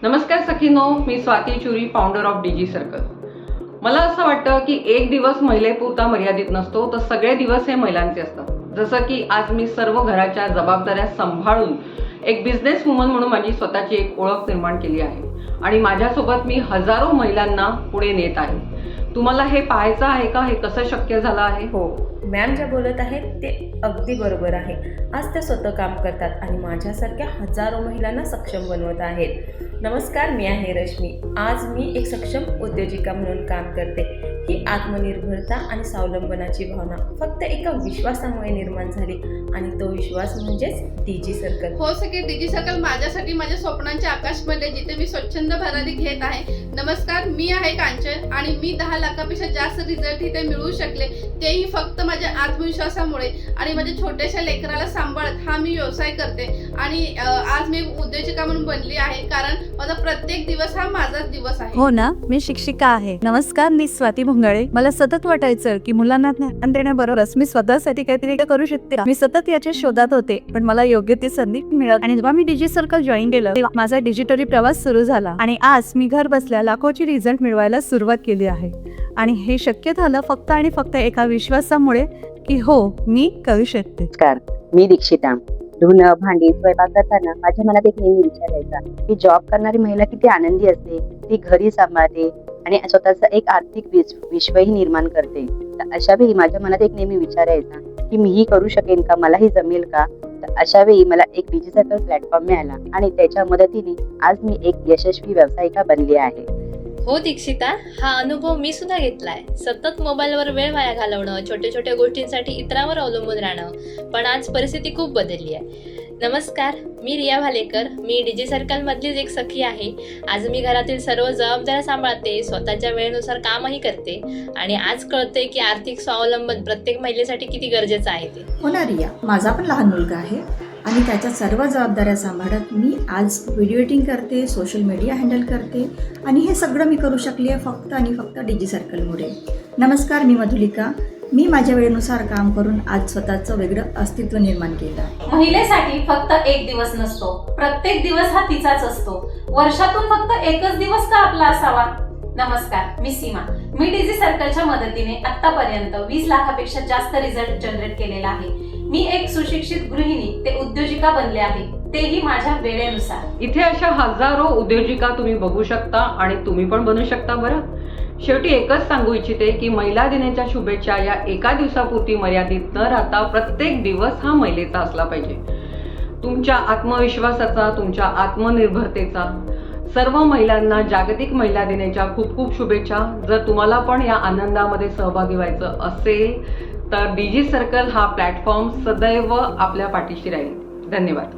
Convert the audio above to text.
नमस्कार सखीनो, मी स्वाती चुरी, founder of DG circle. मला असं वाटतं की एक दिवस महिलेपुरता मर्यादित नसतो, तर सगळे दिवस हे महिलांचे असतात. जसं की आज मी सर्व घराच्या जबाबदाऱ्या सांभाळून एक बिझनेस वुमन म्हणून माझी स्वतःची एक ओळख निर्माण केली आहे आणि माझ्यासोबत मी हजारो महिलांना पुढे नेत आहे. तुम्हाला हे पाहायचं आहे का, हे कसं शक्य झालं आहे? हो, मॅम ज्या बोलत आहेत ते अगदी बरोबर आहे. आज त्या स्वतः काम करतात आणि माझ्यासारख्या हजारो महिलांना सक्षम बनवत आहेत. नमस्कार, मी आहे रश्मी. आज मी एक सक्षम उद्योजिका म्हणून काम करते. ही आत्मनिर्भरता आणि स्वावलंबनाची भावना फक्त एका विश्वासामुळे निर्माण झाली आणि तो विश्वास म्हणजेच डीजी सर्कल. हो सगळे, डीजी सर्कल माझ्यासाठी माझ्या स्वप्नांच्या आकाशमध्ये जिथे मी स्वच्छंद भरारी घेत आहे. नमस्कार, मी आहे कांचन आणि मी 10 लाखापेक्षा जास्त रिझल्ट इथे मिळवू शकले, तेही फक्त माझ्या आत्मविश्वासामुळे आणि माझ्या छोट्याशा लेकराला सांभाळत हा मी व्यवसाय करते. आणि आज मी उद्योजिका म्हणून बनली आहे, कारण माझा प्रत्येक दिवस हा माझाच दिवस आहे. हो ना, मी शिक्षिका आहे. नमस्कार, मी स्वाती भोंगाळे. मला सतत वाटायचं की मुलांना ज्ञान देण्याबरोबरच मी स्वतःसाठी काहीतरी करू शकते. मी सतत याच्या शोधात होते, पण मला योग्य ती संधी मिळत आणि जेव्हा मी डीजी सर्कल जॉईन केलं तेव्हा माझा डिजिटली प्रवास सुरू झाला आणि आज मी घर बसल्या लाखोची रिझल्ट मिळवायला सुरुवात केली आहे. आणि हे शक्य झालं फक्त आणि फक्त एका विश्वासामुळे की हो, मी करू शकते. नमस्कार, मी दीक्षिता. धुणं, भांडी, स्वयंपाक करताना माझ्या मनात एक नेहमी विचार यायचा की जॉब करणारी महिला किती आनंदी असते. ती घरी सांभाळते आणि स्वतःचा एक आर्थिक विश्वही निर्माण करते. तर अशा वेळी माझ्या मनात एक नेहमी विचार यायचा की मीही करू शकेन का, मलाही जमेल का. तर अशा वेळी मला एक डीजी सर्कल प्लॅटफॉर्म मिळाला आणि त्याच्या मदतीने आज मी एक यशस्वी व्यावसायिका बनली आहे. हो दीक्षिता, हा अनुभव मी सुद्धा घेतलाय. सतत मोबाईलवर वेळ वाया घालवणं, छोट्या छोट्या गोष्टींसाठी इतरांवर अवलंबून राहणं. पण आज परिस्थिती खूप बदलली आहे. नमस्कार, मी रिया भालेकर. मी डीजी सर्कल मधलीच एक सखी आहे. आज मी घरातील सर्व जबाबदाऱ्या सांभाळते, स्वतःच्या वेळेनुसार कामही करते आणि आज कळते की आर्थिक स्वावलंबन प्रत्येक महिलेसाठी किती गरजेचं आहे ते. हो ना रिया, माझा पण लहान मुलगा आहे आणि त्याच्या सर्व जबाबदाऱ्या सांभाळत मी आज व्हिडिओ एडिटिंग करते, सोशल मीडिया हँडल करते आणि हे सगळं मी करू शकली आहे फक्त आणि फक्त डीजी सर्कलमुळे. नमस्कार, मी मधुलिका. मी माझ्या वेळेनुसार काम करून आज स्वतःचं वेगळं अस्तित्व निर्माण केलं आहे. महिलेसाठी फक्त एक दिवस नसतो, प्रत्येक दिवस हा तिचाच असतो. वर्षातून फक्त एकच दिवस का आपला असावा? नमस्कार, मी सीमा. मी डीजी सर्कलच्या मदतीने आतापर्यंत 20 लाखापेक्षा जास्त रिझल्ट जनरेट केलेला आहे. मी एक सुशिक्षित गृहिणी ते उद्योजिका बनले आहे, तेही माझ्या वेळेनुसार. इथे अशा हजारो उद्योजिका तुम्ही बघू शकता आणि तुम्ही पण बनू शकता. बरं, शेवटी एकच सांगू इच्छिते की महिला दिनाच्या शुभेच्छा या एका दिवसापुरती मर्यादित न राहता प्रत्येक दिवस हा महिलेचा असला पाहिजे. तुमच्या आत्मविश्वासाचा, तुमच्या आत्मनिर्भरतेचा. सर्व महिलांना जागतिक महिला दिनाच्या खूप खूप शुभेच्छा. जर तुम्हाला पण या आनंदामध्ये सहभागी व्हायचं असेल तर डीजी सर्कल हा प्लॅटफॉर्म सदैव आपल्या पाठीशी राहील. धन्यवाद.